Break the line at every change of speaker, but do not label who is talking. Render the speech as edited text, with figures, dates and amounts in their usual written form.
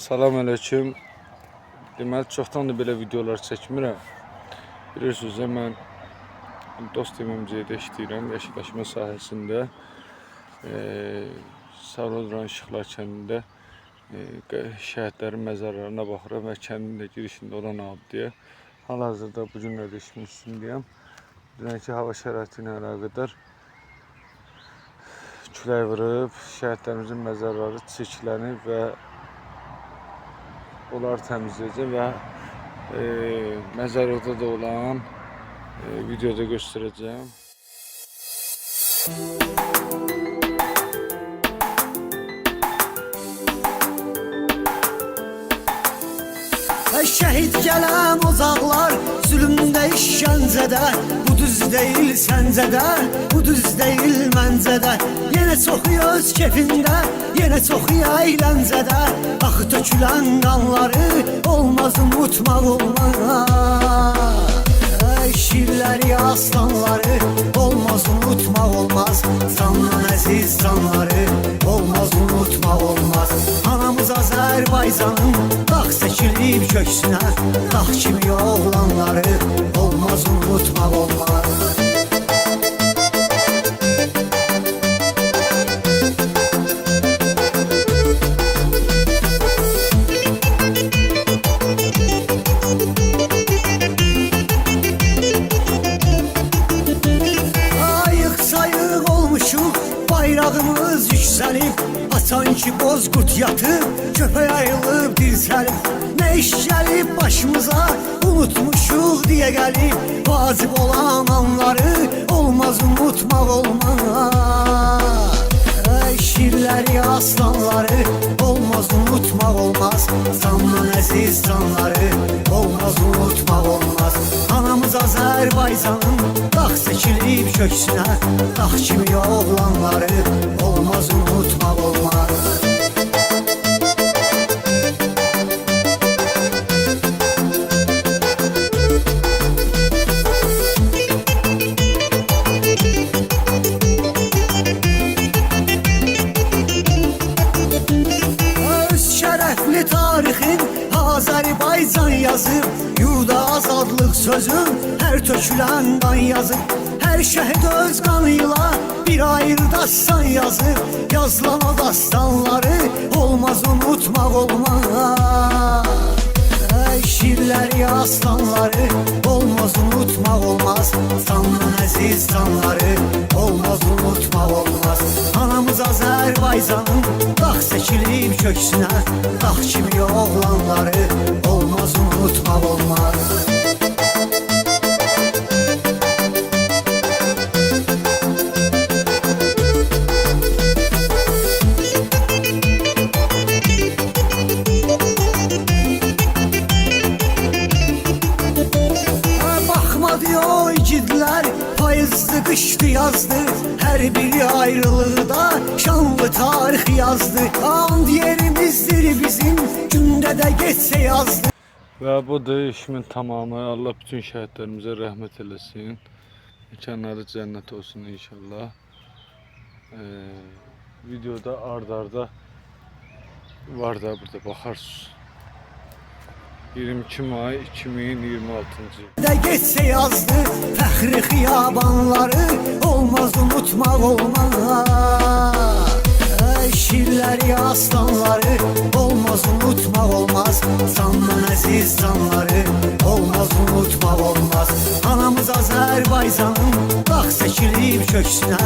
Salam aleyküm. Deməli, çoxdandır belə videolar çəkmirəm. Bilirsiniz, mən dost evimcədə işləyirəm, yaşılaşma sahəsində. Sarıoğlan İşıqlar kəndində şəhidlərin məzarlarına baxıram və kəndin də girişində olan abidəyə. Hal-hazırda bu günlərdə işimin üstündəyəm. Dünənki hava şəraiti ilə əlaqədar külək vurub, şəhidlərimizin məzarları çirklənib və onları təmizləyəcəm və məzarlıqda da olan videoda göstərəcəm.
Şəhid gələn ocaqlar zülmdə işgəncədə, bu düz deyil səncədə, bu düz deyil məncədə. Yenə çoxu öz kefində, yenə çoxu əyləncədə. Axı tökülən qanları olmaz unutmaq olmaz. Şirləri, aslanları olmaz unutmaq olmaz. Candan əziz canları olmaz unutmaq olmaz. Anamız Azərbaycanın dağ çəkilib köksünə, dağ kimi oğlanları olmaz unutmaq olmaz. Bayrağımız yüksəlib, açan ki bozqurt yatıb, köpək ayılıb dirsəlib. Nə iş gəlib başımıza, unutmuşuq deyə gəlib. Vacib olan anları olmaz unutmaq olmaz. Şirləri, aslanları olmaz unutmaq olmaz. Candan əziz canları olmaz unutmaq olmaz. Anamız Azərbaycanın dağ çəkilib köksünə, dağ kimi oğlanları olmaz unutmaq olmaz. Tarixin Azərbaycan yazıb, yurda azadlıq sözün hər tökülən qan yazıb. Hər şəhid öz qanıyla bir ayrı dastan yazıb. Yazılan o dastanları olmaz unutmaq olmaz. Şirləri, aslanları olmaz unutmaq olmaz. Candan əziz canları olmaz unutmaq olmaz. Anamız Azərbaycanın dağ çəkilib köksünə, dağ kimi oğlanları olmaz unutmaq olmaz. O igidlər payızdı, qışdı, yazdı. Hər biri ayrılıqda şanlı tarix yazdı. And yerimizdir bizim, gündə də geçsə yazdı.
Və budur işimin tamamı. Allah bütün şəhidlərimizə rəhmət eləsin. Mekanları cənnət olsun inşallah. Videoda ard-arda var da burada baxarsınız. 22 may 2026-cı.
Də geçsə yazdı, fəxri xiyabanları olmaz unutmaq olmaz. Şirləri, aslanları olmaz unutmaq olmaz. Candan əziz canları olmaz unutmaq olmaz. Anamız Azərbaycanın dağ çəkilib köksünə,